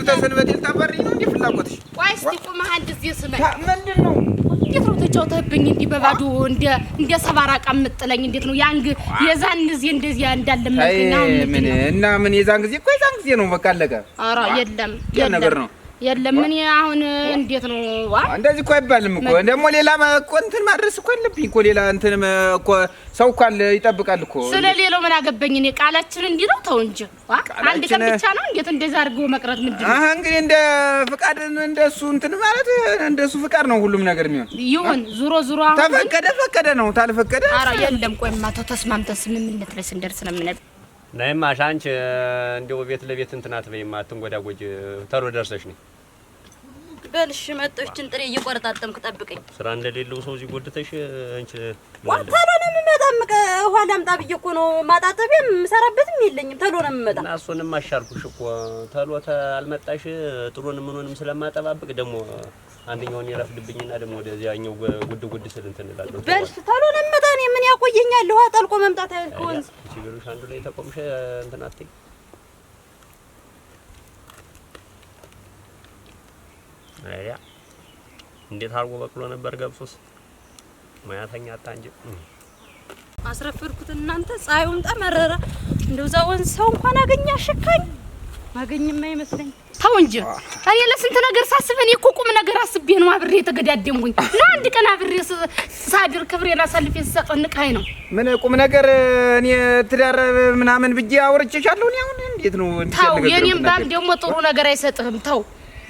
ተሰንበት ልታበሪ ነው እንዴ ፍላጎትሽ? ቆይ እስቲ ቁም አንድ እዚህ ስመኝ ምንድን ነው እንዴት ነው ተጫውተህብኝ እንዲህ በባዶ እንደ ሰባራ ቀምጥለኝ እንዴት ነው ያን የዛን ጊዜ እንደዚህ እንዳለመልከኝ አሁን ምን የዛን ጊዜ እኮ የዛን ጊዜ ነው በቃ አለቀ። ኧረ የለም ነገር ነው የለም ምን አሁን እንዴት ነው እንደዚህ እኮ አይባልም እኮ ደግሞ ሌላ እኮ እንትን ማድረስ እኮ አለብኝ እኮ ሌላ እንትን እኮ ሰው እኮ አለ ይጠብቃል እኮ ስለሌላው ምን አገባኝ እኔ ቃላችን እንዲህ ነው ተው እንጂ አንድ ቀን ብቻ ነው እንዴት እንደዛ አድርጎ መቅረት ምንድነው እንግዲህ እንደ ፍቃድ እንደሱ እንትን ማለት እንደሱ ፍቃድ ነው ሁሉም ነገር የሚሆን ይሁን ዙሮ ተፈቀደ ነው ታልፈቀደ ኧረ የለም ቆይማ ተስማምተን ስምምነት ላይ ስንደርስ ነው ምን ናይማ ሻንች እንደው ቤት ለቤት እንትና ትበይማ አትንጎዳጎጅ ተሮ ደርሰሽ ነው በልሽ መጥቶችን ጥሬ እየቆረጣጠምክ ጠብቀኝ ስራ እንደሌለው ሰው እዚህ ጎድተሽ አንቺ ተሎ ነው የምመጣ ውሃ ላምጣ ብዬሽ እኮ ነው ማጣጠቢያም የምሰራበትም የለኝም ተሎ ነው የምመጣ እና እሱንም አሻልኩሽ እኮ ተሎ አልመጣሽ ጥሩንም ምኑንም ስለማጠባብቅ ደግሞ አንደኛውን ይረፍድብኝና ደግሞ ወደዚያኛው ጉድ ስል እንትን እላለሁ በልሽ ተሎ ነው የምመጣ እኔ ምን ያቆየኛል ውሃ ጠልቆ መምጣት አይልኩን ሲገሩሽ አንዱ ላይ ተቆምሽ እንትን አትይ አያ እንዴት አርጎ በቅሎ ነበር ገብሶስ ማያተኛ አጣንጂ አስረፈርኩት እናንተ ፀሐዩም ጠመረረ እንደው ዛውን ሰው እንኳን አገኛ አሸካኝ ማገኝማ ይመስለኝ ተው እንጂ እኔ ለስንት ነገር ሳስበን እኮ ቁም ነገር አስቤ ነው አብሬ የተገዳደምኩኝ እና አንድ ቀን አብሬ ሳድር ክብሬን አሳልፌ ስሰጥንቀኝ ነው ምን ቁም ነገር እኔ ትዳር ምናምን ብዬ አውርቼሻለሁ እኔ አሁን እንዴት ነው ተው የኔም ባል ደግሞ ጥሩ ነገር አይሰጥህም ተው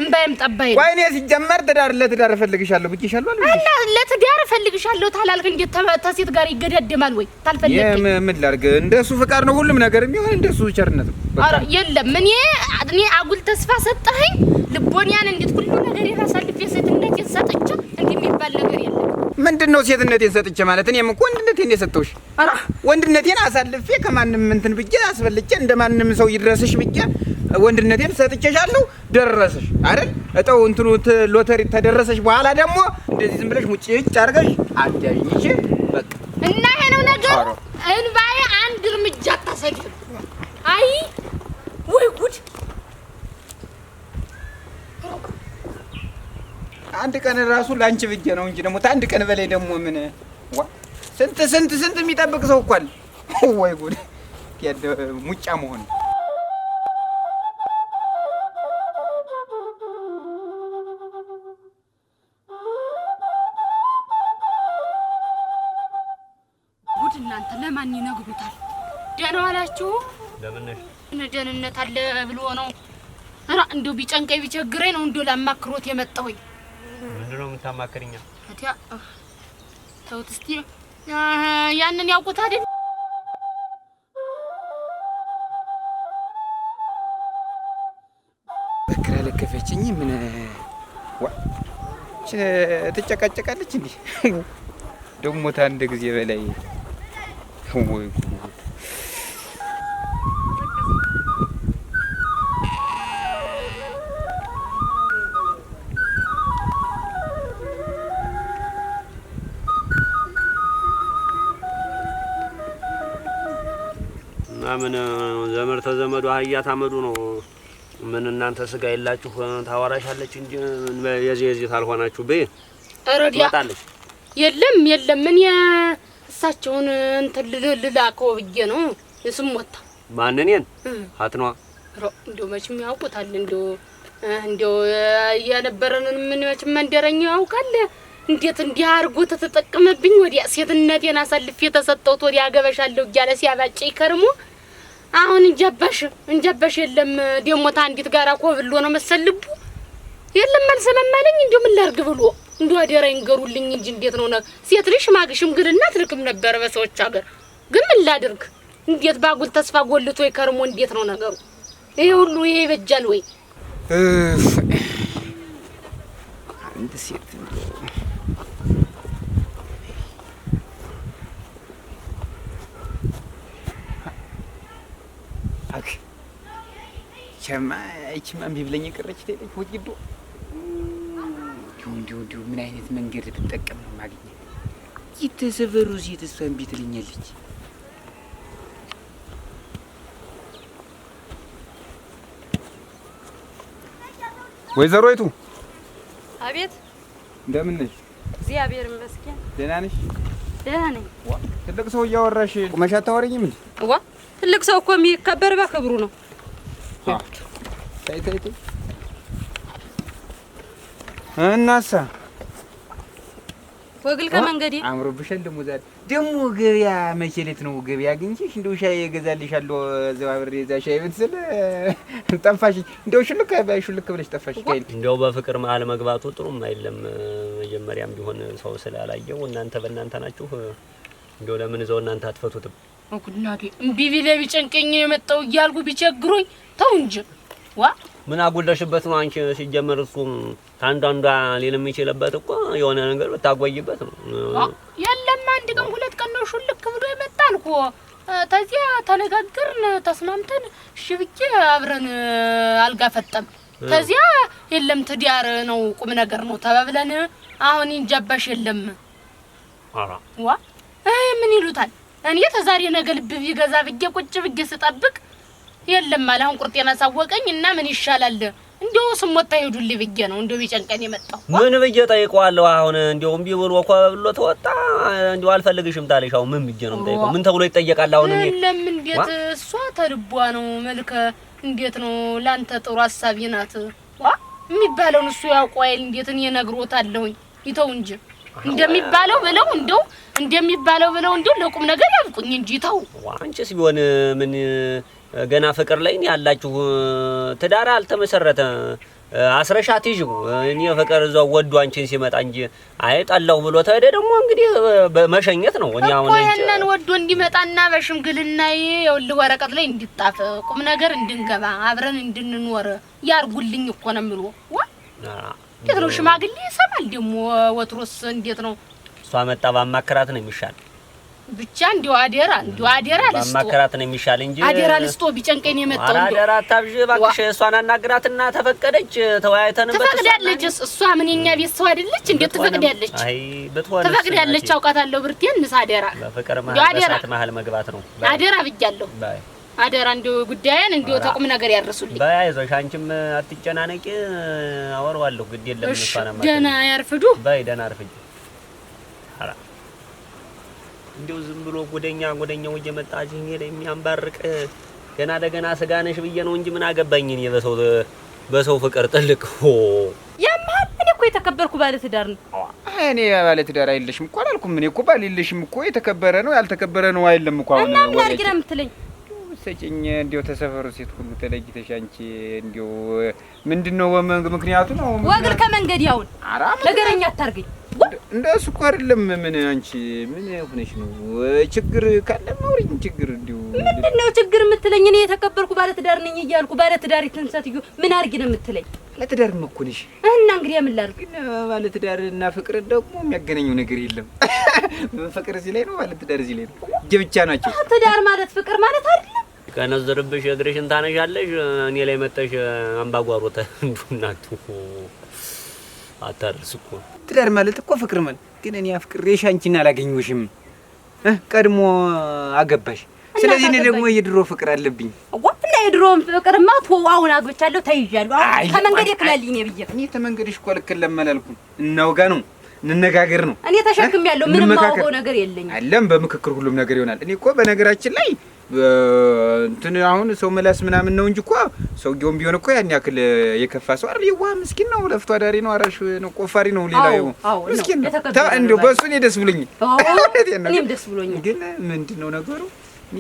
እምባይም ጠባይ ቆይ እኔ ሲጀመር ለትዳር እፈልግሻለሁ ብዬሻለሁ አይደል እና ለትዳር እፈልግሻለሁ ታላልክ እንዴት ተሴት ጋር ይገዳደማል ወይ ታልፈልግ ምን ላድርግ እንደሱ ፍቃድ ነው ሁሉም ነገር የሚሆን እንደሱ ቸርነት ነው ኧረ የለም እኔ አጉል ተስፋ ሰጠኸኝ ልቦኛን እንዴት ሁሉ ነገር ያሳልፍ ሴትነቴን ሰጥቼ እንዲህ የሚባል ነገር የለም ምንድነው ሴትነቴን ሰጥቼ ማለት እኔም እኮ ወንድነቴን የሰጠሁሽ ወንድነቴን አሳልፌ ከማንም እንትን ብዬ አስፈልጬ እንደማንም ሰው ይድረስሽ ብዬ ወንድነቴን ሰጥቼሻለሁ ደረሰሽ አይደል እጣው እንትኑ ሎተሪ ተደረሰሽ በኋላ ደግሞ እንደዚህ ዝም ብለሽ ሙጭጭ አድርገሽ አዳይኝሽ በቃ እና ይሄ ነው ነገር እንባዬ አንድ እርምጃ አታሰድም አይ ወይ ጉድ አንድ ቀን ራሱ ላንቺ ብዬ ነው እንጂ ደግሞ አንድ ቀን በላይ ደግሞ ምን ስንት የሚጠብቅ ሰው እኮ አለ ወይ ጉድ ሙጫ መሆን እናንተ ለማን ይነግሩታል ደህና ዋላችሁ ለምን ነሽ ደህንነት አለ ብሎ ነው ራ እንደው ቢጨንቀኝ ቢቸግረኝ ነው እንደው ላማክሮት የመጣሁኝ ምንድነው የምታማክሪኛ አቲያ ተውት እስቲ ያንን ያውቁት አይደል በክራ ለከፈችኝ ምን ትጨቃጨቃለች እንዴ ደግሞ ታንደ ጊዜ በላይ ወይ ምን ዘመር ተዘመዱ አህያ ታመዱ ነው ምን እናንተ ስጋ የላችሁ ታዋራሻለች እንጂ የዚህ ታልሆናችሁ በይ አረዲያታለች የለም ምን እሳቸውን እንትን ልላከው ብዬ ነው የስሞታ ማንነን አትኗ እንደው መቼም ያውቁታል እንደው ያነበረንን ምን መቼም መንደረኛ ያውቃል እንዴት እንዲህ አርጎ ተተጠቀመብኝ ወዲያ ሴትነቴን አሳልፌ ተሰጠውት ወዲያ አገበሻለሁ እያለ ሲያባጨኝ ከርሞ አሁን እንጀባሽ የለም ደሞ ታንዲት ጋራ ኮብሎ ነው መሰልቡ የለም መልሰመማለኝ እንደው ምን ላርግ ብሎ እንደው አደራ ይንገሩልኝ እንጂ እንዴት ነው ሴት ልጅ ማግሽም ግልና ትልክም ነበር በሰዎች ሀገር ግን ምን ላድርግ እንዴት ባጉል ተስፋ ጎልቶ ይከርሞ እንዴት ነው ነገሩ ይሄ ሁሉ ይሄ ይበጃል ወይ አንድ ሴት ቸማ ቢብለኝ ቀረች ተይልኝ ወግዶ እንዲሁ ምን አይነት መንገድ ብትጠቀም ነው ማግኘት ይተሰበሩ ሴት እሷን ቢትልኛለች ወይዘሮይቱ አቤት። እንደምን ነሽ? እግዚአብሔር ይመስገን። ደህና ነሽ? ደህና ነኝ። ትልቅ ሰው እያወራሽ ቁመሽ አታወሪኝም እንዴ? ትልቅ ሰው እኮ የሚከበር በክብሩ ነው። ተይ ተይ ተይ። እናሳ ወግል ከመንገዴ አምሮብሻል። ደግሞ ገበያ መቼ ዕለት ነው ገበያ አግኝቼሽ እንደው ሻይ እገዛልሻለሁ እዛው አብሬ እዛ ሻይ ቤት ስል ጠፋሽ። እንደው ሽልክ ብለሽ ጠፋሽ። እንደው በፍቅር መሀል መግባቱ ጥሩም አይደለም። መጀመሪያም ቢሆን ሰው ስላላየው እናንተ በእናንተ ናችሁ። እንደው ለምን እዛው እናንተ አትፈቱትም? ወኩላዴ እምቢ ቢለ ቢጨንቀኝ የመጣው እያልኩ ቢቸግሩኝ ተው እንጂ ምን አጎለሽበት ነው አንቺ? ሲጀመር እሱ ታንዳንዷ ሊልም ይችላልበት እኮ የሆነ ነገር ብታጓይበት ነው። የለም አንድ ቀን ሁለት ቀን ነው ሹልክ ብሎ የመጣን እኮ። ተዚያ ተነጋገርን ተስማምተን እሺ ብዬ አብረን አልጋ ፈጠም። ተዚያ የለም ትዳር ነው ቁም ነገር ነው ተባብለን አሁን እንጀባሽ የለም። ምን ይሉታል? እኔ ተዛሬ ነገ ልብ ቢገዛ ብዬ ቁጭ ብዬ ስጠብቅ የለም ማለት አሁን ቁርጤና ሳወቀኝ እና ምን ይሻላል እንደው ስሞታ ይሄዱልኝ ብዬ ነው እንደው ቢጨንቀን የመጣው። ምን ብዬ ጠይቀዋለሁ? አሁን እንደው እምቢ ብሎ እኮ ብሎ ተወጣ። እንደው አልፈልግሽም ታለሽ። አሁን ምን ብዬ ነው የምጠይቀው? ምን ተብሎ ይጠየቃል? አሁን እኔ የለም እንዴት እሷ ተልቧ ነው መልከ እንዴት ነው ላንተ ጥሩ ሐሳቢ ናት የሚባለውን እሱ ያውቀዋል። እንዴት እኔ እነግሮታለሁኝ ይተው እንጂ እንደሚባለው ብለው እንደው ለቁም ነገር ያብቁኝ እንጂ ይተው። አንቺስ ቢሆን ምን ገና ፍቅር ላይ ያላችሁ ትዳር አልተመሰረተ አስረሻት ይጅው እኔ ፍቅር እዛው ወዱ አንቺን ሲመጣ እንጂ አይጣላው ብሎ ተሄደ። ደግሞ እንግዲህ በመሸኘት ነው። እኔ አሁን እነን ወዶ እንዲመጣና በሽምግልና ይኸውልህ ወረቀት ላይ እንዲጣፍ ቁም ነገር እንድንገባ አብረን እንድንኖር ያርጉልኝ እኮ ነው የሚሉ እንዴት ነው ሽማግሌ ይሰማል? ደግሞ ወትሮስ እንዴት ነው? እሷ መጣ ባማከራት ነው የሚሻል። ብቻ እንዲው አደራ ልስቶ ባማከራት ነው የሚሻል እንጂ አደራ ልስቶ ቢጨንቀኝ የመጣው እንዴ አደራ ታብዥ ባክሽ። እሷን አናግራትና ተፈቀደች ተወያይተንበት ትፈቅዳለች። እሷ ምን የኛ ቤት ሰው አይደለች? እንዴት ትፈቅዳለች? አይ ብትሆን ትፈቅዳለች። አውቃታለሁ ብርቴን ንስ አደራ በፍቅር ማህበራት መሀል መግባት ነው። አደራ ብያለሁ። አደራ እንዲው ጉዳያን እንዲው ተቁም ነገር ያርሱልኝ። ባይዞሽ አንቺም አትጨናነቂ። አወራዋለሁ ግድ የለም። እሷና ማለት ደህና ያርፍዱ። ባይ ደህና አርፍጂ። አራ እንዲው ዝም ብሎ ጎደኛው እየመጣች እኔ ላይ የሚያንባርቅ ገና ደገና ስጋነሽ ብዬ ነው እንጂ ምን አገባኝ እኔ በሰው ፍቅር ጥልቅ ያማል። እኔ እኮ የተከበርኩ ባለ ትዳር ነው። እኔ ባለ ትዳር አይደለሽም እኮ አላልኩም። እኔ እኮ ባል የለሽም እኮ የተከበረ ነው ያልተከበረ ነው አይደለም እኮ። አሁን እና ምን አድርጊ ነው የምትለኝ? ሰጭኝ እንዲው ተሰፈሩ ሴት ሁሉ ተለይተሽ አንቺ እንዲው ምንድነው ምክንያቱ ነው? ወግር ከመንገድ ያውን ነገረኛ አታርገኝ። እንደሱ እኮ አይደለም። ምን አንቺ ምን ሆነሽ ነው? ችግር ካለ ማውሪኝ። ችግር እንዲው ምንድነው ችግር የምትለኝ? እኔ የተከበርኩ ባለ ትዳር ነኝ እያልኩ ባለ ትዳር ይተንሳትዩ ምን አድርጊ ነው የምትለኝ? ባለ ትዳር መኮንሽ እና እንግዲህ ምን ላድርግ? ግን ባለ ትዳር እና ፍቅር ደግሞ የሚያገናኘው ነገር የለም። ፍቅር እዚህ ላይ ነው፣ ባለ ትዳር እዚህ ላይ ነው። ብቻ ናቸው። ትዳር ማለት ፍቅር ማለት አይደለም። ከነዘርብሽ እግርሽን ታነሻለሽ። እኔ ላይ መጣሽ አምባጓሮተ እንዱናቱ አታርስ እኮ ትዳር ማለት እኮ ፍቅር ማለት ግን እኔ አፍቅሬሽ አንቺን አላገኘሁሽም፣ ቀድሞ አገባሽ። ስለዚህ እኔ ደግሞ የድሮ ፍቅር አለብኝ። ወፍላ የድሮም ፍቅርማ አሁን አግብቻለሁ ተይዣለሁ። ከመንገድ ይክላልኝ ነው ብዬ እኔ ተመንገድሽ እኮ ልክለም አላልኩም። እናውጋ ነው እንነጋገር ነው። እኔ ተሸክሜያለሁ። ምንም ማውቀው ነገር የለኝም። አለም በምክክር ሁሉም ነገር ይሆናል። እኔ እኮ በነገራችን ላይ እንትን አሁን ሰው መላስ ምናምን ነው እንጂ እኮ ሰውየውም ቢሆን እኮ ያን ያክል የከፋ ሰው አይደል። ይዋ ምስኪን ነው፣ ለፍቶ አዳሪ ነው፣ አራሽ ነው፣ ቆፋሪ ነው። ሌላው ምስኪን ነው። እንደው በሱ እኔ ደስ ብሎኝ፣ እኔም ደስ ብሎኝ። ግን ምንድነው ነገሩ? እኔ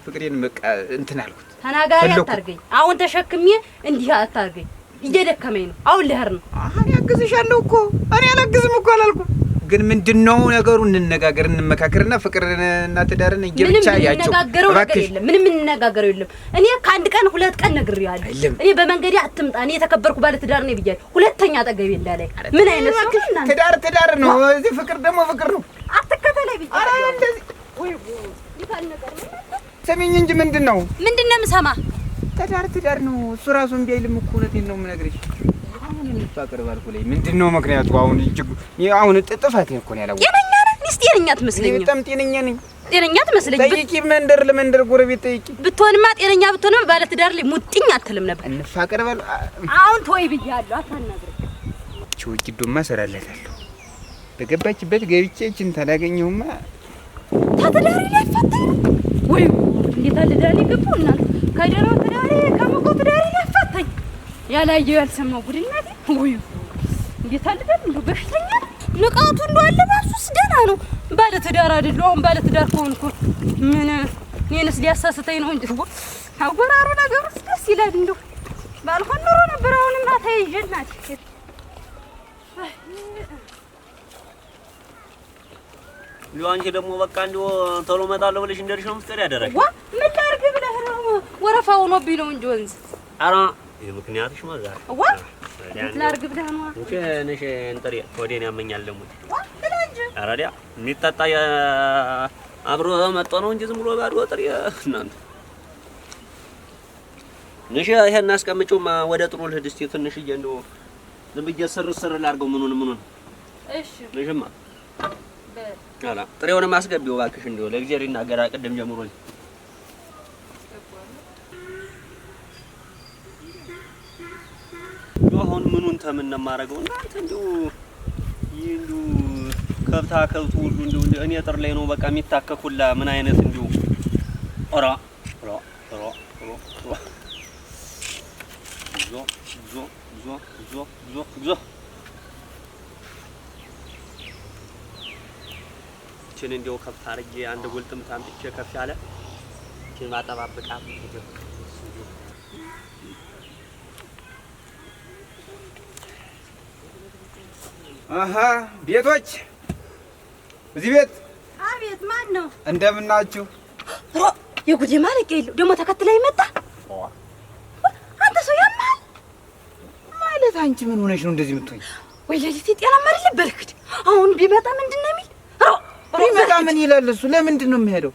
ፍቅሬን በቃ እንትን አልኩት። ተናጋሪ አታርገኝ። አሁን ተሸክሜ እንዲህ አታርገኝ። እየደከመኝ ነው። አሁን ልሄድ ነው። እኔ አግዝሻለሁ እኮ እኔ አላግዝም እኮ አላልኩም። ግን ምንድነው ነገሩ? እንነጋገር እንመካከርና ፍቅርና ትዳርን እየብቻ ያቸው እባክሽ። ምንም እንነጋገረው የለም። እኔ ከአንድ ቀን ሁለት ቀን ነግሬያለሁ። እኔ በመንገዴ አትምጣ። እኔ የተከበርኩ ባለ ትዳር ነኝ ብያለሁ። ሁለተኛ አጠገቤ እንዳላይ ምን አይነት ትዳር ነው። እዚህ ፍቅር ደግሞ ፍቅር ነው። አትከተለኝ ብቻ። አረ እንደዚህ ወይ ይፋል ነገር ሰሚኝ እንጂ ምንድነው የምሰማ? ትዳር ነው። እሱ ራሱ እምቢ አይልም እኮ። እውነቴን ነው የምነግርሽ። አሁን እንፋቀር ባልኩ ላይ ምንድነው ምክንያቱ? አሁን ጥፋት እኮ ነው ያላወቅሁት። ጤነኛ ነህ? ሚስት ጤነኛ አትመስለኝም። በጣም ጤነኛ ነኝ። ጤነኛ ትመስለኝ። ጠይቂ፣ መንደር ለመንደር ጎረቤት ጠይቂ። ብትሆንማ ጤነኛ ብትሆንማ ባለ ትዳር ላይ ሙጥኝ አትልም ነበር። እንፋቀር በል። አሁን ተወይ ብያለሁ፣ አታናግረኝ። ችውጅዱማ እሰራለታለሁ። በገባችበት ገብቼ እችን ታላገኘሁማ ታትዳሪ ላይ ፈታኝ ወይ እንዴት አልዳሪ ገቡ እናንተ ከደረው ትዳሪ ከመቆ ትዳሪ ላይ ፈታኝ ያላየው ያልሰማው ጉድ እናቴ ወይ እንዴት አልዳሪ እንደው በሽተኛ ንቃቱ እንደው አለባሱስ ደህና ነው። ባለ ትዳር አይደለም። አሁን ባለ ትዳር ከሆንኩ ምን እኔንስ ሊያሳስተኝ ነው እንጂ አጎራሩ ነገሩስ ደስ ይላል። እንደው ባልሆን ኖሮ ነበር። አሁንማ ተይዤ እናቴ አንቺ ደግሞ በቃ እንደው ቶሎ እመጣለሁ ብለሽ እንደርሽ ነው የምትጠሪ ያደረግሽ። ዋ ምን ላድርግ ብለህ ነው? ወረፋ ሆኖብኝ ነው እንጂ ወንዝ። ኧረ ምክንያትሽ ማዛር ዋ ምን ላድርግ ብለህ ነው? እንጂ ነሽ እንጠሪ ወዴን ያመኛል ደግሞ። ዋ ብላ እንጂ ኧረ ዲያ የሚጠጣ አብሮ መጥቶ ነው እንጂ ዝም ብሎ ባዶ ጥሪ እናንተ ነሽ። ይሄን አስቀምጪውማ ወደ ጥሩ ልሂድ እስኪ ትንሽዬ እንደው ዝም ብዬ ስር ላድርገው ምኑን። እሺ ነሽማ አላ ጥሬውንም አስገቢው እባክሽ። እንደው ለእግዚአብሔር ይናገራ ቅድም ጀምሮኝ አሁን ምኑን ተምን ማረገው እናንተ እንደው ይንዱ ከብቱ ሁሉ እንደው እኔ ጥር ላይ ነው በቃ የሚታከኩላ ምን አይነት እንደው ኦራ ዞ እቺን እንደው ከፍ አድርጌ አንድ ጉልጥም ታምጥቼ ከፍ ያለ እቺን ማጠባበቃ አሃ ቤቶች እዚህ ቤት። አቤት። ማን ነው? እንደምን ናችሁ? የጉዴ ማለቂያ የለው። ደግሞ ተከትለኝ መጣ። አንተ ሰው ያማል ማለት አንቺ ምን ሆነሽ ነው እንደዚህ የምትሆኝ? ወይ ለሊት ጤናማ አይደል በልክድ። አሁን ቢመጣ ምንድን ነው የሚል? ቢመጣ ምን ይላል እሱ? ለምንድን ነው የሚሄደው?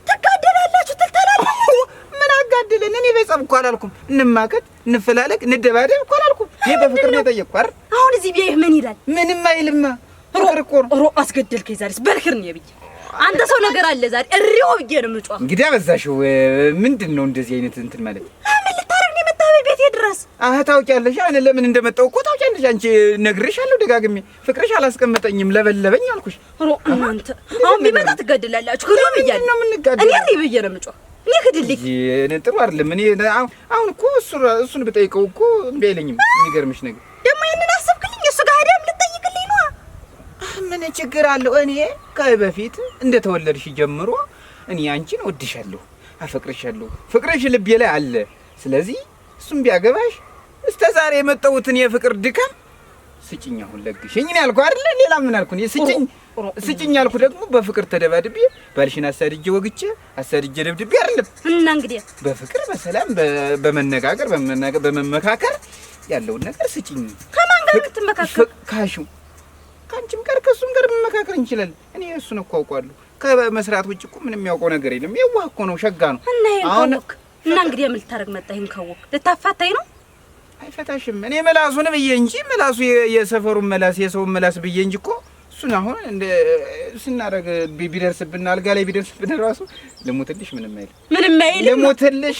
ትጋደላላችሁ ትልተላላችሁ። ምን አጋደለን? እኔ በጸብ እኮ አላልኩም። እንማከት፣ እንፈላለግ፣ እንደባደብ እኮ አላልኩም። ይሄ በፍቅር ነው የጠየቅኩ አይደል? አሁን እዚህ ቢያይህ ምን ይላል? ምንም አይልማ። ፍቅር እኮ ነው። አስገደልከኝ ዛሬስ በልክር ነው ብዬ አንተ ሰው ነገር አለ ዛሬ እሪው ብዬ ነው የምጮህ። እንግዲህ አበዛሽው። ምንድን ነው እንደዚህ አይነት እንትን ማለት? ምን ልታረግ ነው የመጣህ ቤቴ ድረስ? ታውቂያለሽ። እኔ ለምን እንደመጣሁ እኮ ታውቂያለሽ። አንቺ ነግሬሻለሁ ደጋግሜ። ፍቅርሽ አላስቀመጠኝም፣ ለበለበኝ አልኩሽ። እናንተ አሁን ቢመጣ ትገድላላችሁ። ክዶ ብያለሁ። እኔ እሪው ብዬ ነው የምጮህ። እኔ ክድልኝ እኔ ጥሩ አይደለም። እኔ አሁን እኮ እሱን ብጠይቀው እኮ እምቢ አይለኝም። የሚገርምሽ ነገር ደግሞ ይሄንን አሰብክልኝ? እሱ ጋር ሄደም ልጠይቅልኝ ነው። ምን ችግር አለው? እኔ ከበፊት እንደተወለድሽ ጀምሮ እኔ አንቺን ወድሻለሁ፣ አፈቅርሻለሁ። ፍቅርሽ ልቤ ላይ አለ። ስለዚህ እሱም ቢያገባሽ እስከ ዛሬ የመጣሁትን የፍቅር ድካም ስጭኝ። አሁን ለግሽኝ ነው ያልኩህ አይደል? ሌላ ምን አልኩ? ስጭኝ ያልኩ ደግሞ በፍቅር ተደባድቤ ባልሽን አሳድጄ ወግቼ አሳድጄ ደብድቤ አይደለም። እና እንግዲህ በፍቅር በሰላም በመነጋገር በመመካከር ያለውን ነገር ስጭኝ። ከማን ጋር የምትመካከር? ካሹ ከአንቺም ጋር ከእሱም ጋር መመካከር እንችላለን። እኔ እሱን እኮ አውቀዋለሁ። ከመስራት ውጭ እኮ ምንም የሚያውቀው ነገር የለም። የዋህ እኮ ነው፣ ሸጋ ነው። እና ይሄን ካወቅ እና እንግዲህ ምን ልታረግ መጣ? ይሄን ካወቅ ልታፋታኝ ነው? አይፈታሽም። እኔ መላሱን ብዬ እንጂ መላሱ የሰፈሩን መላስ የሰውን መላስ ብዬ እንጂ እኮ እሱን አሁን እንደ ስናደርግ ቢደርስብን አልጋ ላይ ቢደርስብን ራሱ ልሙትልሽ ምንም አይልም። ልሙትልሽ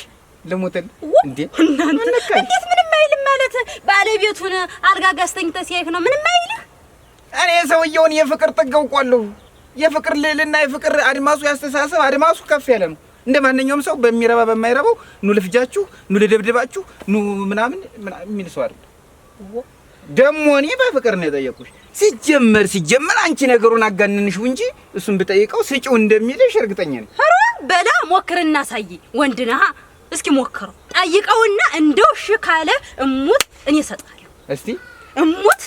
እንዴ እናንተ እንዴት ምንም አይልም ማለት? ባለቤቱን አልጋ ጋስተኝተ ሲያይክ ነው ምንም አይልህ? እኔ ሰውየውን የፍቅር ጥግ አውቃለሁ። የፍቅር ልዕልና የፍቅር አድማሱ ያስተሳሰብ አድማሱ ከፍ ያለ ነው። እንደ ማንኛውም ሰው በሚረባ በማይረባው ኑ ልፍጃችሁ፣ ኑ ልደብድባችሁ፣ ኑ ምናምን የሚል ሰው አይደል። ደሞ እኔ በፍቅር ነው የጠየቁሽ። ሲጀመር አንቺ ነገሩን አጋንንሽው እንጂ እሱን ብጠይቀው ስጪው እንደሚልሽ እርግጠኛ ነኝ። ኧረ በላ ሞክርና ሳይ ወንድ ነህ። እስኪ ሞክረው ጠይቀውና እንደው እሺ ካለ እሙት እኔ እሰጣለሁ። እስቲ እሙት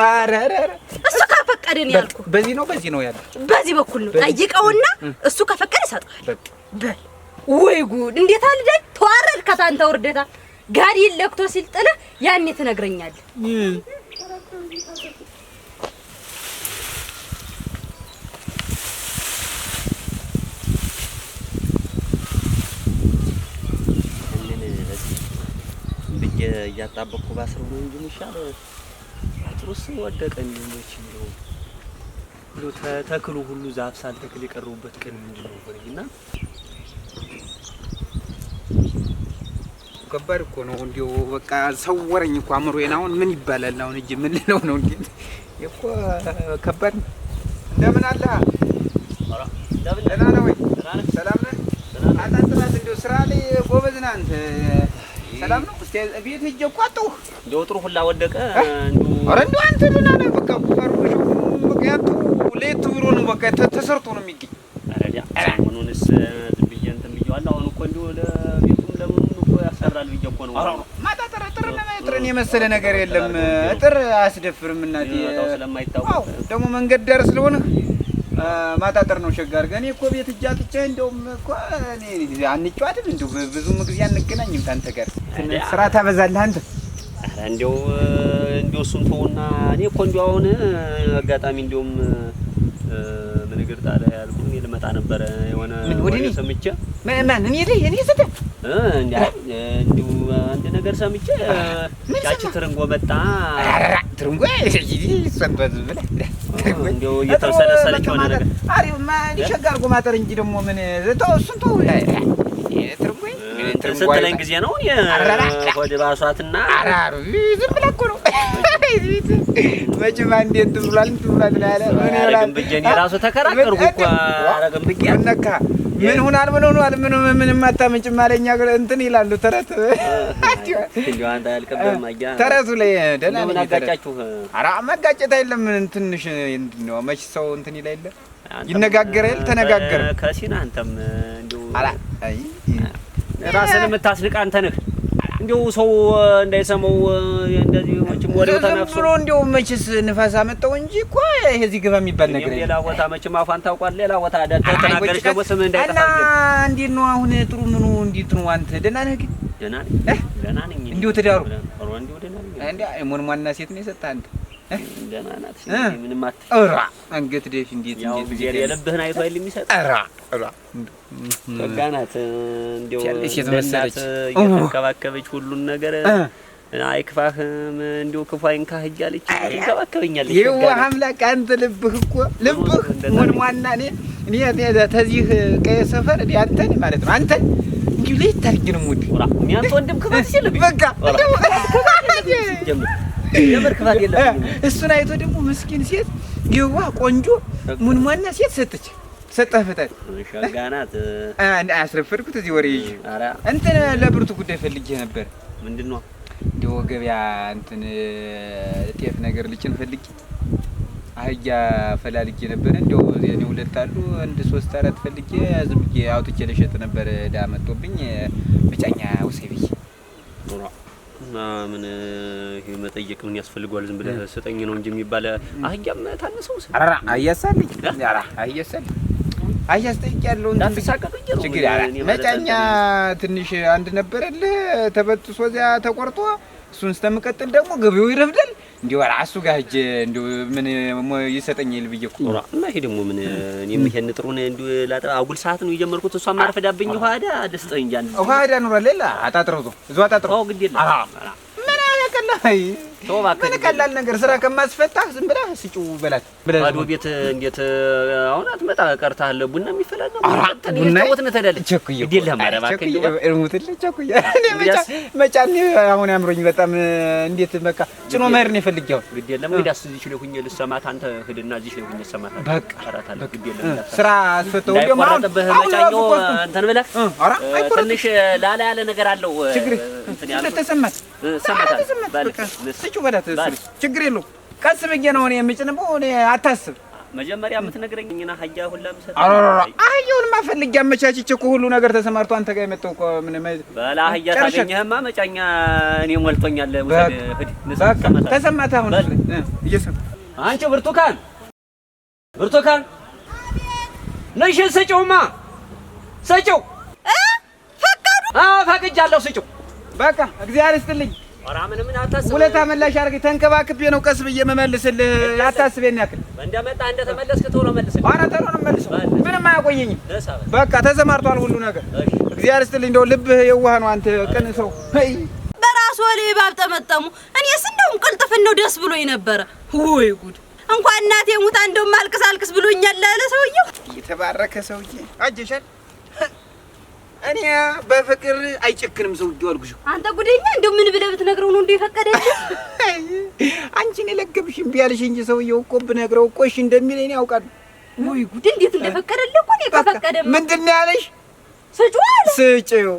አረ እሱ ከፈቀደ ነው ያልኩህ። በዚህ ነው ያለው። በዚህ በኩል ነው ጠይቀውና እሱ ከፈቀደ እሰጣለሁ። በል ወይ ጉድ! እንዴት አልደል ተዋረድካት አንተ ውርደታ። ጋዲ ለክቶ ሲል ጥለህ ያኔ ትነግረኛለህ። እያጣበቅኩ ባስረው ነው እንጂ ይሻል። ጥሩስ ወደቀኝ ነው ተክሉ ሁሉ ዛፍ ሳልተክል የቀረቡበት ቀን ምንድነው ወሬና ከባድ እኮ ነው እንዴው በቃ ሰወረኝ እኮ አምሮዬን አሁን ምን ይባላል አሁን እጅ ምን ልለው ነው እንዴ እኮ ከባድ እንደምን አለ አራ ደህና ነው ወይ ሰላም ነህ አጣጥራት እንደው ስራ ላይ ጎበዝ ነህ አንተ ሰላም ነው እስቲ ቤት ሂጅ እኮ አጣሁ እንደው ጥሩ ሁላ ወደቀ እንደው ኧረ እንደው አንተ ምን አለ በቃ ፈርሽ በቃ ሌት ብሎ ነው በቃ ተሰርቶ ነው የሚገኝ አረዲያ ሰሞኑንስ ዝም ብዬ እንትን ብዬዋለሁ አሁን እኮ እንደው ለቤቱም ለምኑም እኮ ያሰራል ብዬ እኮ ነው ማጣጠር ለማጥረን የመሰለ ነገር የለም እጥር አያስደፍርም እናቴ ስለማይታወቅ ደግሞ መንገድ ዳር ስለሆነ ማጣጠር ነው ሸጋር ገኔ እኮ ቤት እጃጥቼ እንደውም እኮ እኔ አንጫዋትም እንደው ብዙም ጊዜ አንገናኝም ታንተ ጋር ስራ ታበዛለህ አንተ አረ እንደው እሱን ተውና እኔ እኮ እንደው አሁን አጋጣሚ እንደውም ምን እግር ጣለ ያልኩኝ ልመጣ ነበር የሆነ ወሬ ሰምቼ ማን እኔ ሰተ እንደው አንድ ነገር ሰምቼ ያቺ ትርንጎ መጣ ትርንጎ ሰንበዝ ብለ እንደው እየተሰለሰለች ሆነ ነገር አሪው ማን ይሸጋር ጎማጠር እንጂ ደግሞ ምን ተው እሱን ተው ትርንጎ ስትለኝ ጊዜ ነው ወደ ባሷትና አራሩ ዝም ብለህ እኮ ነው መቼም አንዴ እንትን ብሏል ያለ ምን ይላል ብዬሽ እራሱ ተከራከርኩ እኮ አረገም ብዬሽ ነካ ምን ሆናል ምን ሆኗል ምንም አታመጭም አለኛ እንትን ይላሉ ተረት እንደው አንተ ያልከበም አያ ተረቱ ላይ ደህና ምን አጋጫችሁ ኧረ መጋጨት አይደለም ትንሽ ነው መች ሰው እንትን ይላል ይነጋገራል ተነጋገረ ከሲና አንተም እንደው አላ አይ ራስን የምታስልቅ አንተ ነህ እንደው ሰው እንዳይሰማው እንደዚህ መቼም ወሬው ተነፍሶ ብሎ እንደው መችስ ንፋስ አመጣው እንጂ እኮ ይሄ እዚህ ግባ የሚባል ነገር የለም ሌላ ቦታ መቼም አፋን ታውቋል ሌላ ቦታ ተናገርሽ ደግሞ ስምህ እንዳይጠፋ እንዴት ነው አሁን ጥሩ ምኑ እንዴት ነው አንተ ደህና ነህ ግን ደህና ነኝ እንደው ትዳሩ እንደው ደህና ነኝ እንዴ ሞንሟና ሴት ነው የሰጠህ አንተ ደህና ናት ምንም ኧረ አንገት ደፊ እንዴት እንዴት የልብህን አይቶ አይደል የሚሰጥ ኧረ ተጋናት እንደው ለእናት እየተንከባከበች ሁሉን ነገር አይክፋህም እንደው ክፉ አይንካህ እያለች ትንከባከበኛለች ይኸው አምላክ አንተ ልብህ እኮ ልብህ ሞንሟና እኔ ተዚህ ቀይ ሰፈር አንተን ማለት ነው አንተን እንዲሁ ላይ ታርግንም ሙድ ሚያንተ ወንድም ክፋት ሲልብ በቃ የምር ክፋት የለም እሱን አይቶ ደግሞ ምስኪን ሴት ይዋ ቆንጆ ሙንሟና ሴት ሰጠህ ፈጣን ሸጋናት አያስረፈድኩት እዚህ ወሬ ይዤ እንትን ለብርቱ ጉዳይ ፈልጌ ነበር ምንድነው እንደው ገበያ እንትን ጤፍ ነገር ልጭን ፈልጌ አህያ ፈላልጌ ነበር እንደው እኔ ሁለት አሉ አንድ 3 4 ፈልጌ ዝም ብዬ አውጥቼ ልሸጥ ነበር ዳ መጥቶብኝ መጫኛ ወሰብኝ ምን ይሄ መጠየቅ ምን ያስፈልጋል ዝም ብለህ ሰጠኝ ነው እንጂ የሚባል አህያም ታነሰው አራ አያሳልኝ አራ አያሳልኝ አያስጠይቅ ያለው እንትን ችግር ያለ መጫኛ ትንሽ አንድ ነበርልህ ተበጥሶ እዚያ ተቆርጦ እሱን ስተምቀጥል ደግሞ ገበያው ይረፍዳል እንዲው ራሱ ጋር ሂጅ እንዲው ምን ይሰጠኛል ብዬ እኮ እና ይሄ ደግሞ ምን እኔም ይሄን ጥሩን እንዲው አጉል ሰዓት ነው የጀመርኩት እሷ ማርፈዳብኝ ኋዳ ደስጠኝ እንጂ አንድ ኋዳ ኑሮ ሌላ አጣጥረው እዛው አጣጥረው ግድ የለም ምን አያቀላይ ምን ቀላል ነገር ስራ ከማስፈታህ ዝም ብለህ ስጪው በላት ባዶ ቤት እንዴት አሁን አትመጣ ቀርታህ ቡና የሚፈላ ነው ቡና ወጥነ ተደለች ግድ የለም አረባከ እርሙትልህ ቸኩያ እኔ መጫን አሁን ያምሮኝ በጣም እንዴት በቃ ጭኖ መሄድ ነው የፈልጌው ግድ የለም እንግዲህ እዚህ ነው ሁኜ ልሰማት አንተ ሂድና እዚህ ነው ሁኜ ልሰማት በቃ አራታለ ግድ የለም ስራ አስፈተው ደግሞ አሁን መጫኛው እንትን ብለህ ትንሽ ላላ ያለ ነገር አለው ችግር እንትን ያለው ተሰማት በቃ ስጪው በላት ችግር የለውም ቀስ ብዬ ነው እኔ የምጭንበው እኔ አታስብ መጀመሪያ የምትነግረኝና አህያ ሁላ ምሰጥ አህያውን ማፈልግ ያመቻችቼ እኮ ሁሉ ነገር ተሰማርቶ አንተ ጋር የመጣው እኮ ምን በላ አህያ ታገኘህማ መጫኛ እኔ ሞልቶኛል ተሰማት አሁን እየሰማ አንቺ ብርቱካን ነሽ ሰጪውማ ሰጪው ፈቀዱ ፈቅጃለሁ ስጪው በቃ እግዚአብሔር ይስጥልኝ ኧረ ምን አታስብ ሁለታ መላሽ አድርገህ ተንከባክቤ ነው ቀስ ብዬ መመልስልህ አታስቤን ያክል እንደመጣ እንደተመለስክ ቶሎ መልስ ኧረ ቶሎ ነው መልስ ምንም አያቆየኝም በቃ ተሰማርቷል ሁሉ ነገር እግዚአብሔር ይስጥልኝ እንደው ልብህ የዋህ ነው አንተ ቅን ሰው በራሱ ወሌ ባብ ጠመጠሙ እኔስ እንደውም ቅልጥፍናው ደስ ብሎኝ ነበረ ወይ ጉድ እንኳን እናቴ ሙታ እንደውም አልቅስ ብሎኛል አለ ሰውዬው። የተባረከ ሰውዬ አጀሻል። እኔ በፍቅር አይጨክንም ሰውዬው አልኩሽ። አንተ ጉደኛ እንደው ምን ብለህ ብትነግረው ነው እንደው የፈቀደልህ? አንቺን የለገብሽ እምቢ አልሽ እንጂ ሰውዬው እኮ ብነግረው እኮ እሺ እንደሚለኝ ያውቃል። ወይ ጉድ! እንዴት እንደፈቀደልህ እኮ ነው። ከፈቀደማ ምንድን ነው ያለሽ? ስጪው አለ። ስጪው